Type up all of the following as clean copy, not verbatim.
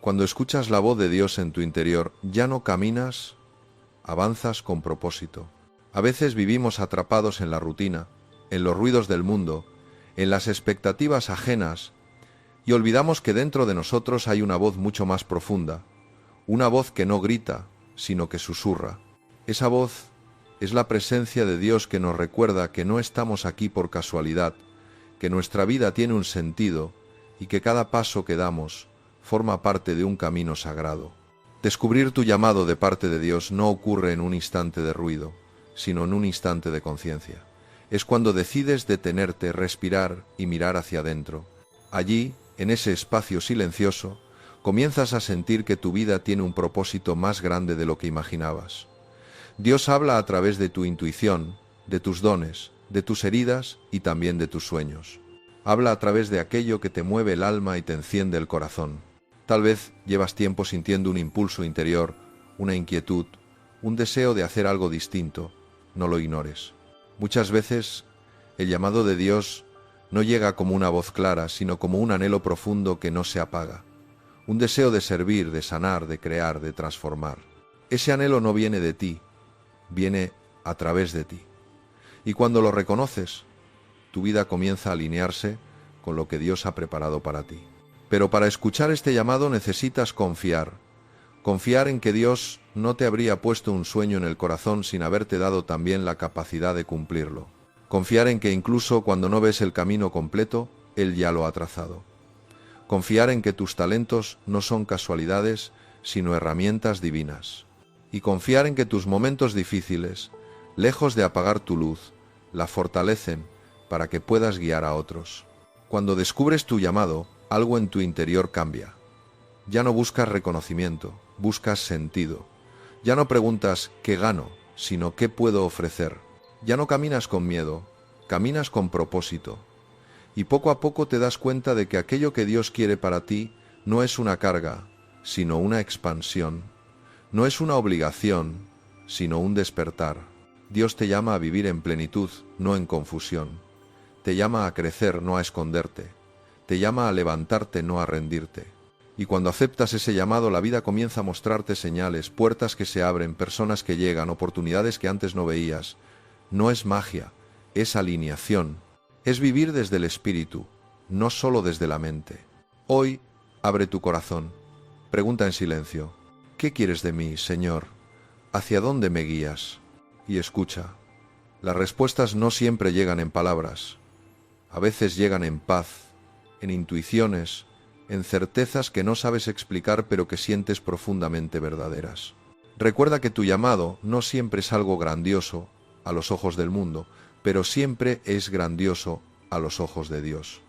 Cuando escuchas la voz de Dios en tu interior, ya no caminas, avanzas con propósito. A veces vivimos atrapados en la rutina, en los ruidos del mundo, en las expectativas ajenas, y olvidamos que dentro de nosotros hay una voz mucho más profunda, una voz que no grita, sino que susurra. Esa voz es la presencia de Dios que nos recuerda que no estamos aquí por casualidad, que nuestra vida tiene un sentido y que cada paso que damos forma parte de un camino sagrado. Descubrir tu llamado de parte de Dios no ocurre en un instante de ruido, sino en un instante de conciencia. Es cuando decides detenerte, respirar y mirar hacia adentro. Allí, en ese espacio silencioso, comienzas a sentir que tu vida tiene un propósito más grande de lo que imaginabas. Dios habla a través de tu intuición, de tus dones, de tus heridas y también de tus sueños. Habla a través de aquello que te mueve el alma y te enciende el corazón. Tal vez llevas tiempo sintiendo un impulso interior, una inquietud, un deseo de hacer algo distinto. No lo ignores. Muchas veces el llamado de Dios no llega como una voz clara, sino como un anhelo profundo que no se apaga. Un deseo de servir, de sanar, de crear, de transformar. Ese anhelo no viene de ti, viene a través de ti. Y cuando lo reconoces, tu vida comienza a alinearse con lo que Dios ha preparado para ti. Pero para escuchar este llamado necesitas confiar. Confiar en que Dios no te habría puesto un sueño en el corazón sin haberte dado también la capacidad de cumplirlo. Confiar en que incluso cuando no ves el camino completo, Él ya lo ha trazado. Confiar en que tus talentos no son casualidades, sino herramientas divinas. Y confiar en que tus momentos difíciles, lejos de apagar tu luz, la fortalecen para que puedas guiar a otros. Cuando descubres tu llamado, algo en tu interior cambia. Ya no buscas reconocimiento, buscas sentido. Ya no preguntas ¿qué gano?, sino ¿qué puedo ofrecer? Ya no caminas con miedo, caminas con propósito. Y poco a poco te das cuenta de que aquello que Dios quiere para ti no es una carga, sino una expansión. No es una obligación, sino un despertar. Dios te llama a vivir en plenitud, no en confusión. Te llama a crecer, no a esconderte. Te llama a levantarte, no a rendirte. Y cuando aceptas ese llamado, la vida comienza a mostrarte señales, puertas que se abren, personas que llegan, oportunidades que antes no veías. No es magia, es alineación. Es vivir desde el espíritu, no solo desde la mente. Hoy, abre tu corazón. Pregunta en silencio: ¿qué quieres de mí, Señor? ¿Hacia dónde me guías? Y escucha. Las respuestas no siempre llegan en palabras. A veces llegan en paz, en intuiciones, en certezas que no sabes explicar pero que sientes profundamente verdaderas. Recuerda que tu llamado no siempre es algo grandioso a los ojos del mundo, pero siempre es grandioso a los ojos de Dios.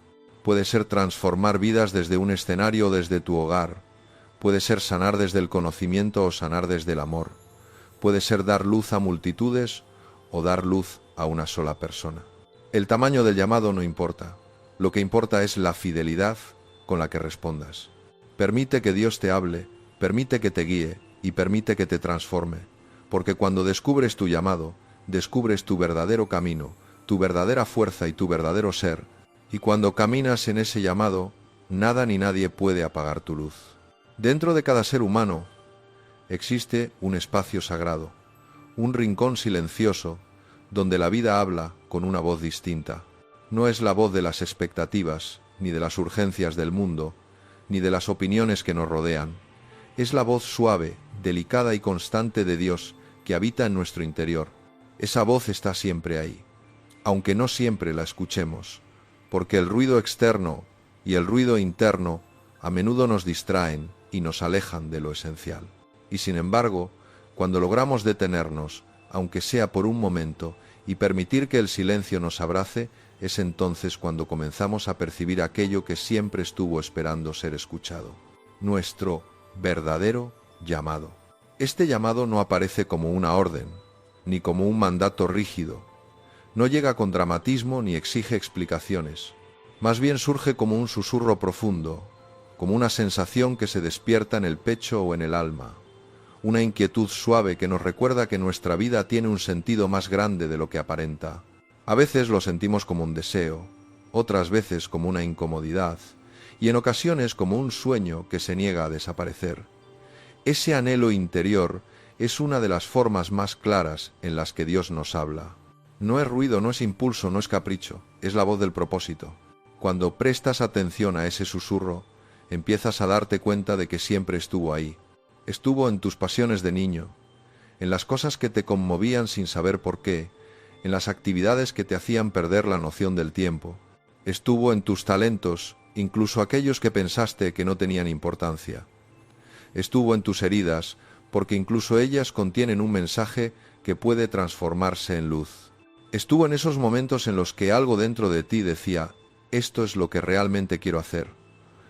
Puede ser transformar vidas desde un escenario o desde tu hogar. Puede ser sanar desde el conocimiento o sanar desde el amor. Puede ser dar luz a multitudes o dar luz a una sola persona. El tamaño del llamado no importa. Lo que importa es la fidelidad con la que respondas. Permite que Dios te hable, permite que te guíe y permite que te transforme, porque cuando descubres tu llamado, descubres tu verdadero camino, tu verdadera fuerza y tu verdadero ser, y cuando caminas en ese llamado, nada ni nadie puede apagar tu luz. Dentro de cada ser humano existe un espacio sagrado, un rincón silencioso donde la vida habla con una voz distinta. No es la voz de las expectativas, ni de las urgencias del mundo, ni de las opiniones que nos rodean. Es la voz suave, delicada y constante de Dios que habita en nuestro interior. Esa voz está siempre ahí, aunque no siempre la escuchemos, porque el ruido externo y el ruido interno a menudo nos distraen y nos alejan de lo esencial. Y sin embargo, cuando logramos detenernos, aunque sea por un momento, y permitir que el silencio nos abrace, es entonces cuando comenzamos a percibir aquello que siempre estuvo esperando ser escuchado. Nuestro verdadero llamado. Este llamado no aparece como una orden, ni como un mandato rígido. No llega con dramatismo ni exige explicaciones. Más bien surge como un susurro profundo, como una sensación que se despierta en el pecho o en el alma. Una inquietud suave que nos recuerda que nuestra vida tiene un sentido más grande de lo que aparenta. A veces lo sentimos como un deseo, otras veces como una incomodidad, y en ocasiones como un sueño que se niega a desaparecer. Ese anhelo interior es una de las formas más claras en las que Dios nos habla. No es ruido, no es impulso, no es capricho, es la voz del propósito. Cuando prestas atención a ese susurro, empiezas a darte cuenta de que siempre estuvo ahí. Estuvo en tus pasiones de niño, en las cosas que te conmovían sin saber por qué, en las actividades que te hacían perder la noción del tiempo. Estuvo en tus talentos, incluso aquellos que pensaste que no tenían importancia. Estuvo en tus heridas, porque incluso ellas contienen un mensaje que puede transformarse en luz. Estuvo en esos momentos en los que algo dentro de ti decía, esto es lo que realmente quiero hacer,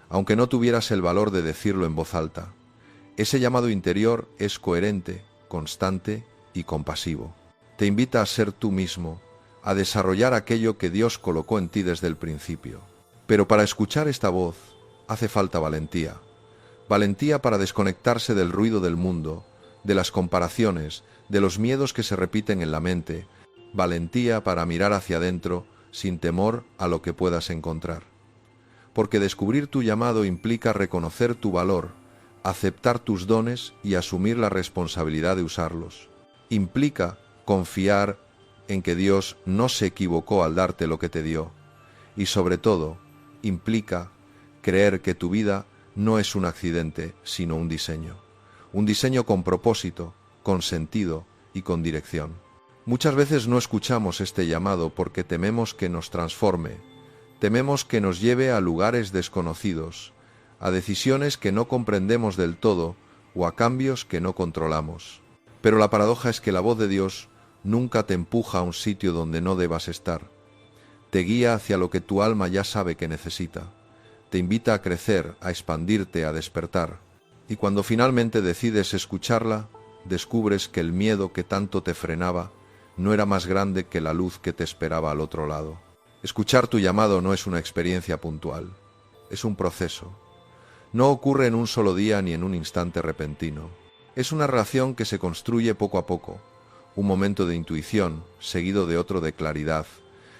aunque no tuvieras el valor de decirlo en voz alta. Ese llamado interior es coherente, constante y compasivo. Te invita a ser tú mismo, a desarrollar aquello que Dios colocó en ti desde el principio. Pero para escuchar esta voz hace falta valentía. Valentía para desconectarse del ruido del mundo, de las comparaciones, de los miedos que se repiten en la mente. Valentía para mirar hacia adentro sin temor a lo que puedas encontrar. Porque descubrir tu llamado implica reconocer tu valor, aceptar tus dones y asumir la responsabilidad de usarlos. Implica confiar en que Dios no se equivocó al darte lo que te dio. Y sobre todo, implica creer que tu vida no es un accidente, sino un diseño. Un diseño con propósito, con sentido y con dirección. Muchas veces no escuchamos este llamado porque tememos que nos transforme, tememos que nos lleve a lugares desconocidos, a decisiones que no comprendemos del todo o a cambios que no controlamos. Pero la paradoja es que la voz de Dios nunca te empuja a un sitio donde no debas estar. Te guía hacia lo que tu alma ya sabe que necesita. Te invita a crecer, a expandirte, a despertar. Y cuando finalmente decides escucharla, descubres que el miedo que tanto te frenaba no era más grande que la luz que te esperaba al otro lado. Escuchar tu llamado no es una experiencia puntual, es un proceso. No ocurre en un solo día ni en un instante repentino. Es una relación que se construye poco a poco, un momento de intuición, seguido de otro de claridad,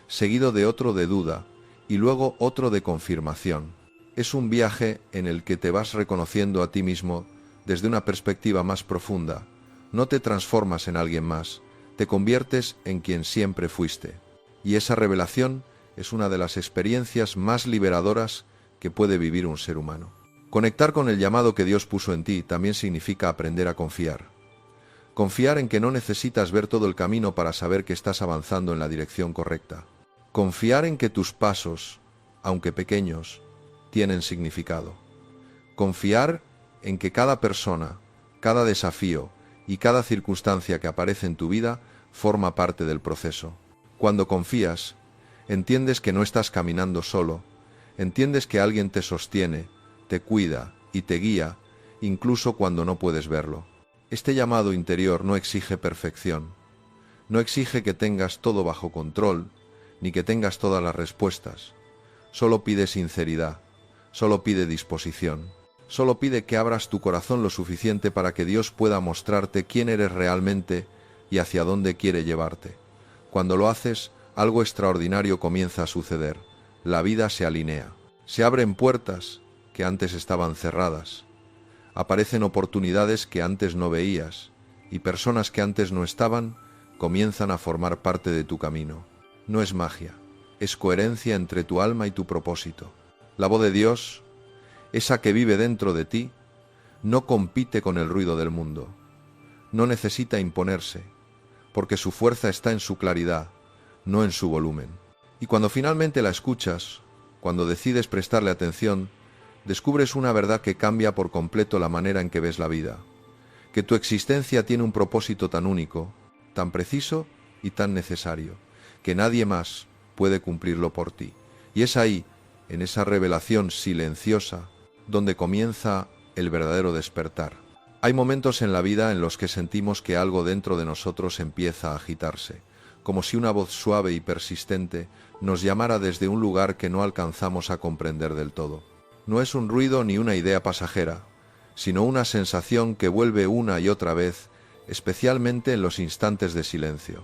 seguido de otro de duda, y luego otro de confirmación. Es un viaje en el que te vas reconociendo a ti mismo desde una perspectiva más profunda. No te transformas en alguien más, te conviertes en quien siempre fuiste. Y esa revelación es una de las experiencias más liberadoras que puede vivir un ser humano. Conectar con el llamado que Dios puso en ti también significa aprender a confiar. Confiar en que no necesitas ver todo el camino para saber que estás avanzando en la dirección correcta. Confiar en que tus pasos, aunque pequeños, tienen significado. Confiar en que cada persona, cada desafío y cada circunstancia que aparece en tu vida forma parte del proceso. Cuando confías, entiendes que no estás caminando solo, entiendes que alguien te sostiene, te cuida y te guía, incluso cuando no puedes verlo. Este llamado interior no exige perfección, no exige que tengas todo bajo control, ni que tengas todas las respuestas. Solo pide sinceridad, solo pide disposición, solo pide que abras tu corazón lo suficiente para que Dios pueda mostrarte quién eres realmente y hacia dónde quiere llevarte. Cuando lo haces, algo extraordinario comienza a suceder. La vida se alinea, se abren puertas que antes estaban cerradas. Aparecen oportunidades que antes no veías, y personas que antes no estaban, comienzan a formar parte de tu camino. No es magia, es coherencia entre tu alma y tu propósito. La voz de Dios, esa que vive dentro de ti, no compite con el ruido del mundo. No necesita imponerse, porque su fuerza está en su claridad, no en su volumen. Y cuando finalmente la escuchas, cuando decides prestarle atención, descubres una verdad que cambia por completo la manera en que ves la vida, que tu existencia tiene un propósito tan único, tan preciso y tan necesario, que nadie más puede cumplirlo por ti. Y es ahí, en esa revelación silenciosa, donde comienza el verdadero despertar. Hay momentos en la vida en los que sentimos que algo dentro de nosotros empieza a agitarse, como si una voz suave y persistente nos llamara desde un lugar que no alcanzamos a comprender del todo. No es un ruido ni una idea pasajera, sino una sensación que vuelve una y otra vez, especialmente en los instantes de silencio.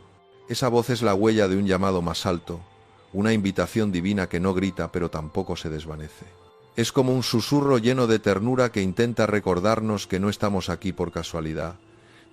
Esa voz es la huella de un llamado más alto, una invitación divina que no grita pero tampoco se desvanece. Es como un susurro lleno de ternura que intenta recordarnos que no estamos aquí por casualidad,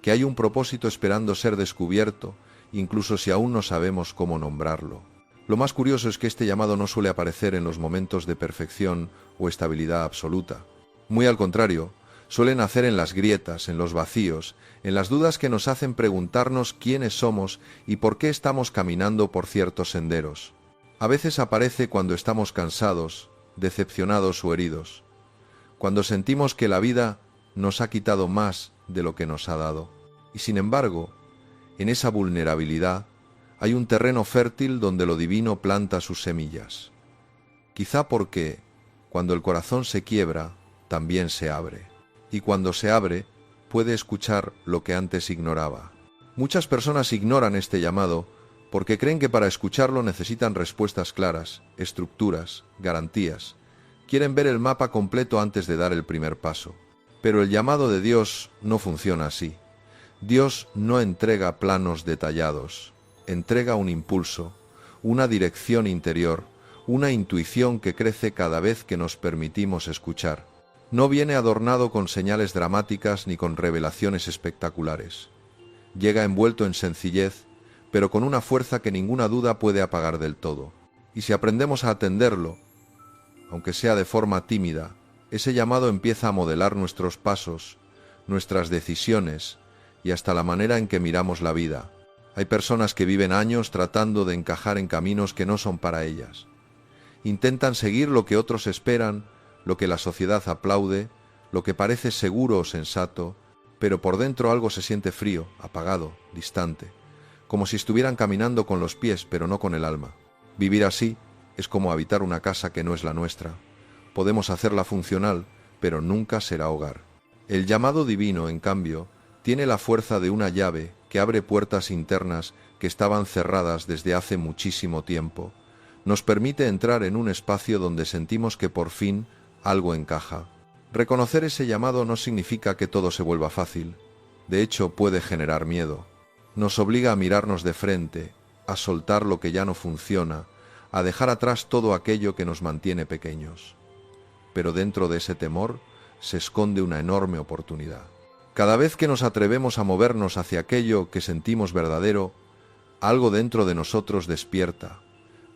que hay un propósito esperando ser descubierto, incluso si aún no sabemos cómo nombrarlo. Lo más curioso es que este llamado no suele aparecer en los momentos de perfección o estabilidad absoluta. Muy al contrario, suele nacer en las grietas, en los vacíos, en las dudas que nos hacen preguntarnos quiénes somos y por qué estamos caminando por ciertos senderos. A veces aparece cuando estamos cansados, decepcionados o heridos, cuando sentimos que la vida nos ha quitado más de lo que nos ha dado. Y sin embargo, en esa vulnerabilidad hay un terreno fértil donde lo divino planta sus semillas. Quizá porque, cuando el corazón se quiebra, también se abre. Y cuando se abre, puede escuchar lo que antes ignoraba. Muchas personas ignoran este llamado porque creen que para escucharlo necesitan respuestas claras, estructuras, garantías. Quieren ver el mapa completo antes de dar el primer paso. Pero el llamado de Dios no funciona así. Dios no entrega planos detallados, entrega un impulso, una dirección interior, una intuición que crece cada vez que nos permitimos escuchar. No viene adornado con señales dramáticas ni con revelaciones espectaculares. Llega envuelto en sencillez, pero con una fuerza que ninguna duda puede apagar del todo. Y si aprendemos a atenderlo, aunque sea de forma tímida, ese llamado empieza a modelar nuestros pasos, nuestras decisiones y hasta la manera en que miramos la vida. Hay personas que viven años tratando de encajar en caminos que no son para ellas. Intentan seguir lo que otros esperan, lo que la sociedad aplaude, lo que parece seguro o sensato, pero por dentro algo se siente frío, apagado, distante, como si estuvieran caminando con los pies pero no con el alma. Vivir así es como habitar una casa que no es la nuestra. Podemos hacerla funcional, pero nunca será hogar. El llamado divino, en cambio, tiene la fuerza de una llave que abre puertas internas que estaban cerradas desde hace muchísimo tiempo. Nos permite entrar en un espacio donde sentimos que por fin algo encaja. Reconocer ese llamado no significa que todo se vuelva fácil. De hecho, puede generar miedo. Nos obliga a mirarnos de frente, a soltar lo que ya no funciona, a dejar atrás todo aquello que nos mantiene pequeños. Pero dentro de ese temor se esconde una enorme oportunidad. Cada vez que nos atrevemos a movernos hacia aquello que sentimos verdadero, algo dentro de nosotros despierta,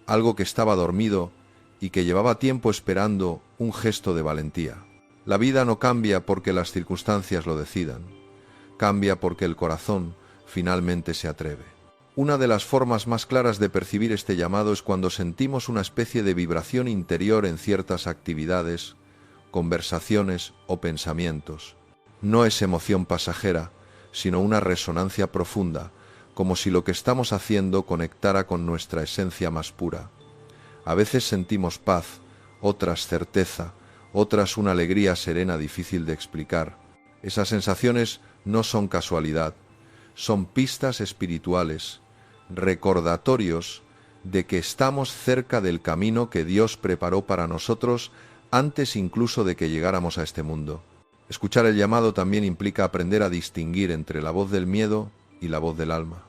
algo que estaba dormido y que llevaba tiempo esperando un gesto de valentía. La vida no cambia porque las circunstancias lo decidan, cambia porque el corazón finalmente se atreve. Una de las formas más claras de percibir este llamado es cuando sentimos una especie de vibración interior en ciertas actividades, conversaciones o pensamientos. No es emoción pasajera, sino una resonancia profunda, como si lo que estamos haciendo conectara con nuestra esencia más pura. A veces sentimos paz, otras certeza, otras una alegría serena difícil de explicar. Esas sensaciones no son casualidad, son pistas espirituales, recordatorios de que estamos cerca del camino que Dios preparó para nosotros antes incluso de que llegáramos a este mundo. Escuchar el llamado también implica aprender a distinguir entre la voz del miedo y la voz del alma.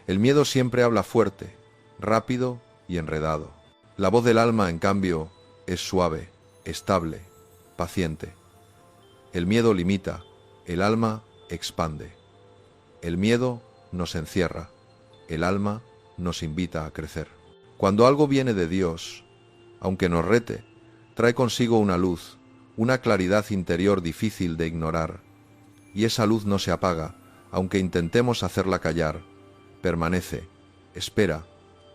El miedo siempre habla fuerte, rápido y enredado. La voz del alma, en cambio, es suave, estable, paciente. El miedo limita, el alma expande. El miedo nos encierra, el alma nos invita a crecer. Cuando algo viene de Dios, aunque nos rete, trae consigo una luz, una claridad interior difícil de ignorar, y esa luz no se apaga, aunque intentemos hacerla callar. Permanece, espera,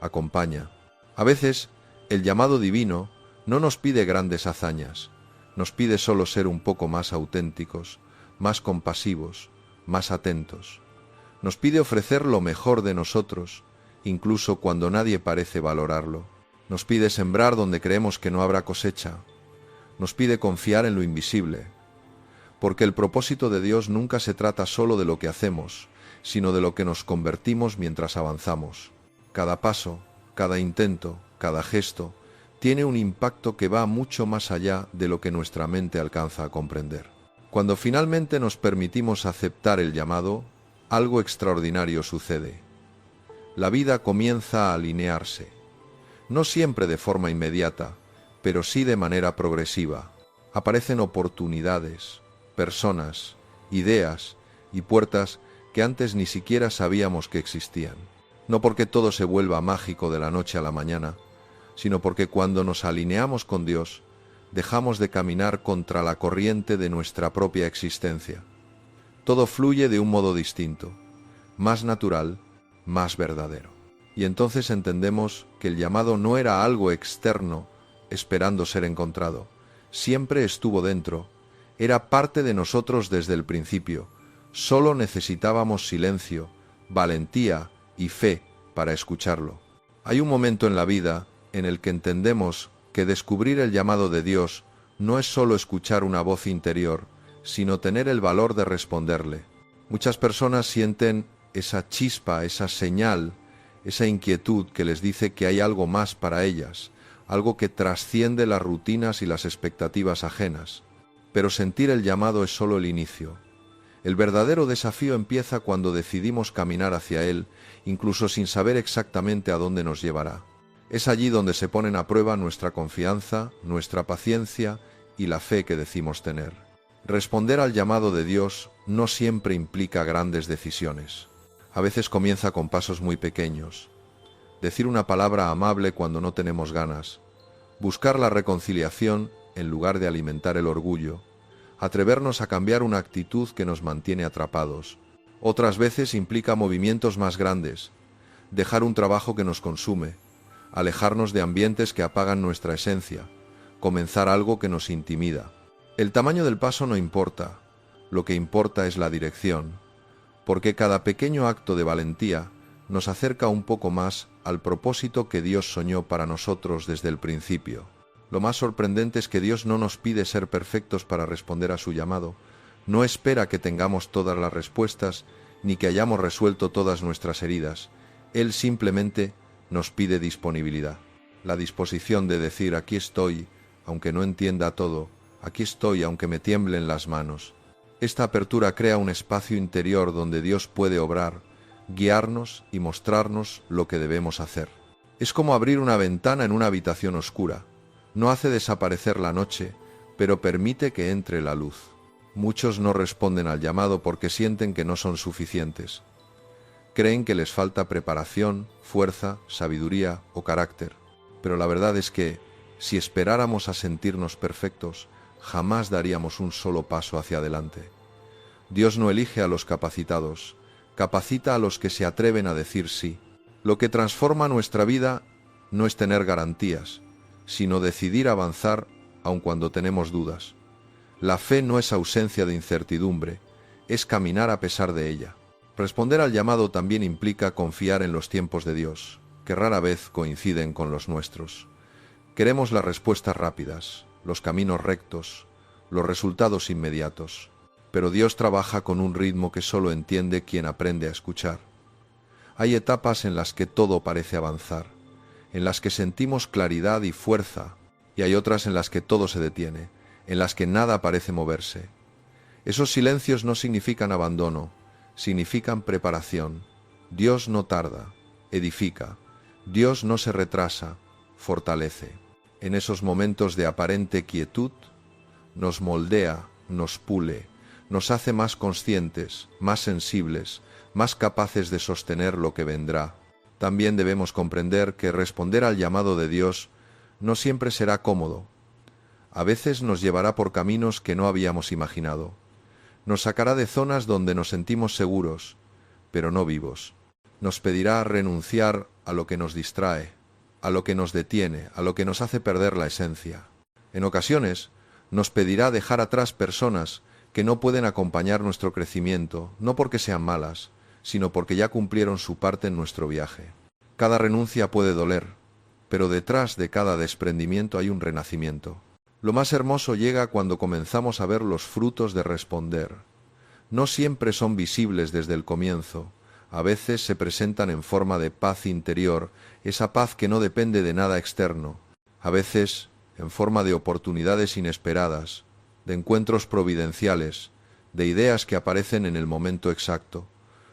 acompaña. A veces, el llamado divino no nos pide grandes hazañas, nos pide solo ser un poco más auténticos, más compasivos, más atentos. Nos pide ofrecer lo mejor de nosotros, incluso cuando nadie parece valorarlo. Nos pide sembrar donde creemos que no habrá cosecha. Nos pide confiar en lo invisible, porque el propósito de Dios nunca se trata solo de lo que hacemos, sino de lo que nos convertimos mientras avanzamos. Cada paso, cada intento, cada gesto, tiene un impacto que va mucho más allá de lo que nuestra mente alcanza a comprender. Cuando finalmente nos permitimos aceptar el llamado, algo extraordinario sucede. La vida comienza a alinearse, no siempre de forma inmediata, pero sí de manera progresiva. Aparecen oportunidades, personas, ideas y puertas que antes ni siquiera sabíamos que existían. No porque todo se vuelva mágico de la noche a la mañana, sino porque cuando nos alineamos con Dios, dejamos de caminar contra la corriente de nuestra propia existencia. Todo fluye de un modo distinto, más natural, más verdadero. Y entonces entendemos que el llamado no era algo externo, esperando ser encontrado. Siempre estuvo dentro, era parte de nosotros desde el principio. Solo necesitábamos silencio, valentía y fe para escucharlo. Hay un momento en la vida en el que entendemos que descubrir el llamado de Dios no es solo escuchar una voz interior, sino tener el valor de responderle. Muchas personas sienten esa chispa, esa señal, esa inquietud que les dice que hay algo más para ellas, algo que trasciende las rutinas y las expectativas ajenas. Pero sentir el llamado es solo el inicio. El verdadero desafío empieza cuando decidimos caminar hacia él, incluso sin saber exactamente a dónde nos llevará. Es allí donde se ponen a prueba nuestra confianza, nuestra paciencia y la fe que decimos tener. Responder al llamado de Dios no siempre implica grandes decisiones. A veces comienza con pasos muy pequeños. Decir una palabra amable cuando no tenemos ganas. Buscar la reconciliación en lugar de alimentar el orgullo. Atrevernos a cambiar una actitud que nos mantiene atrapados. Otras veces implica movimientos más grandes. Dejar un trabajo que nos consume. Alejarnos de ambientes que apagan nuestra esencia. Comenzar algo que nos intimida. El tamaño del paso no importa. Lo que importa es la dirección. Porque cada pequeño acto de valentía nos acerca un poco más al propósito que Dios soñó para nosotros desde el principio. Lo más sorprendente es que Dios no nos pide ser perfectos para responder a su llamado, no espera que tengamos todas las respuestas, ni que hayamos resuelto todas nuestras heridas. Él simplemente nos pide disponibilidad, la disposición de decir aquí estoy, aunque no entienda todo, aquí estoy aunque me tiemblen las manos. Esta apertura crea un espacio interior donde Dios puede obrar, guiarnos y mostrarnos lo que debemos hacer. Es como abrir una ventana en una habitación oscura. No hace desaparecer la noche, pero permite que entre la luz. Muchos no responden al llamado porque sienten que no son suficientes. Creen que les falta preparación, fuerza, sabiduría o carácter. Pero la verdad es que, si esperáramos a sentirnos perfectos, jamás daríamos un solo paso hacia adelante. Dios no elige a los capacitados, capacita a los que se atreven a decir sí. Lo que transforma nuestra vida no es tener garantías, sino decidir avanzar aun cuando tenemos dudas. La fe no es ausencia de incertidumbre, es caminar a pesar de ella. Responder al llamado también implica confiar en los tiempos de Dios, que rara vez coinciden con los nuestros. Queremos las respuestas rápidas, los caminos rectos, los resultados inmediatos, pero Dios trabaja con un ritmo que solo entiende quien aprende a escuchar. Hay etapas en las que todo parece avanzar, en las que sentimos claridad y fuerza, y hay otras en las que todo se detiene, en las que nada parece moverse. Esos silencios no significan abandono, significan preparación. Dios no tarda, edifica. Dios no se retrasa, fortalece. En esos momentos de aparente quietud, nos moldea, nos pule, nos hace más conscientes, más sensibles, más capaces de sostener lo que vendrá. También debemos comprender que responder al llamado de Dios no siempre será cómodo. A veces nos llevará por caminos que no habíamos imaginado. Nos sacará de zonas donde nos sentimos seguros, pero no vivos. Nos pedirá renunciar a lo que nos distrae, a lo que nos detiene, a lo que nos hace perder la esencia. En ocasiones, nos pedirá dejar atrás personas que no pueden acompañar nuestro crecimiento, no porque sean malas, sino porque ya cumplieron su parte en nuestro viaje. Cada renuncia puede doler, pero detrás de cada desprendimiento hay un renacimiento. Lo más hermoso llega cuando comenzamos a ver los frutos de responder. No siempre son visibles desde el comienzo, a veces se presentan en forma de paz interior, esa paz que no depende de nada externo, a veces en forma de oportunidades inesperadas, de encuentros providenciales, de ideas que aparecen en el momento exacto,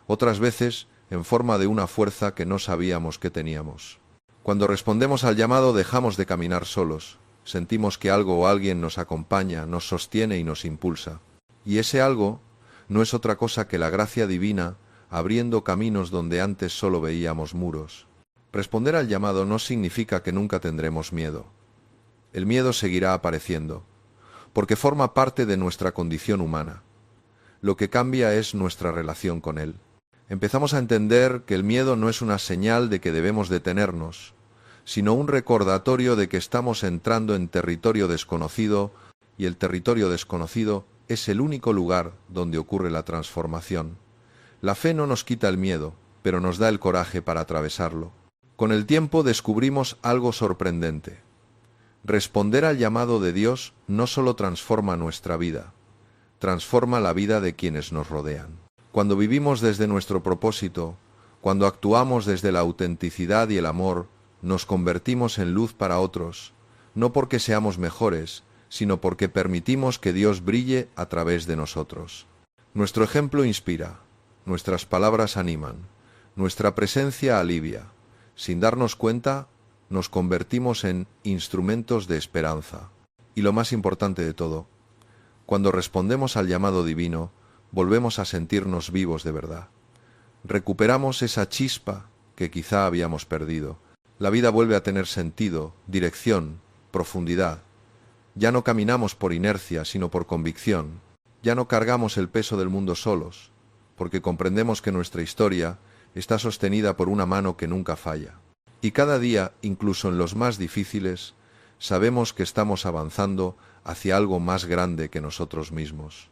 otras veces en forma de una fuerza que no sabíamos que teníamos. Cuando respondemos al llamado dejamos de caminar solos. sentimos que algo o alguien nos acompaña, nos sostiene y nos impulsa. Y ese algo no es otra cosa que la gracia divina abriendo caminos donde antes solo veíamos muros. Responder al llamado no significa que nunca tendremos miedo. El miedo seguirá apareciendo, porque forma parte de nuestra condición humana. Lo que cambia es nuestra relación con él. Empezamos a entender que el miedo no es una señal de que debemos detenernos, sino un recordatorio de que estamos entrando en territorio desconocido, y el territorio desconocido es el único lugar donde ocurre la transformación. La fe no nos quita el miedo, pero nos da el coraje para atravesarlo. Con el tiempo descubrimos algo sorprendente. Responder al llamado de Dios no solo transforma nuestra vida, transforma la vida de quienes nos rodean. Cuando vivimos desde nuestro propósito, cuando actuamos desde la autenticidad y el amor, nos convertimos en luz para otros, no porque seamos mejores, sino porque permitimos que Dios brille a través de nosotros. Nuestro ejemplo inspira, nuestras palabras animan, nuestra presencia alivia. Sin darnos cuenta, nos convertimos en instrumentos de esperanza. Y lo más importante de todo, cuando respondemos al llamado divino, volvemos a sentirnos vivos de verdad. Recuperamos esa chispa que quizá habíamos perdido. La vida vuelve a tener sentido, dirección, profundidad. Ya no caminamos por inercia, sino por convicción. Ya no cargamos el peso del mundo solos, porque comprendemos que nuestra historia está sostenida por una mano que nunca falla. Y cada día, incluso en los más difíciles, sabemos que estamos avanzando hacia algo más grande que nosotros mismos.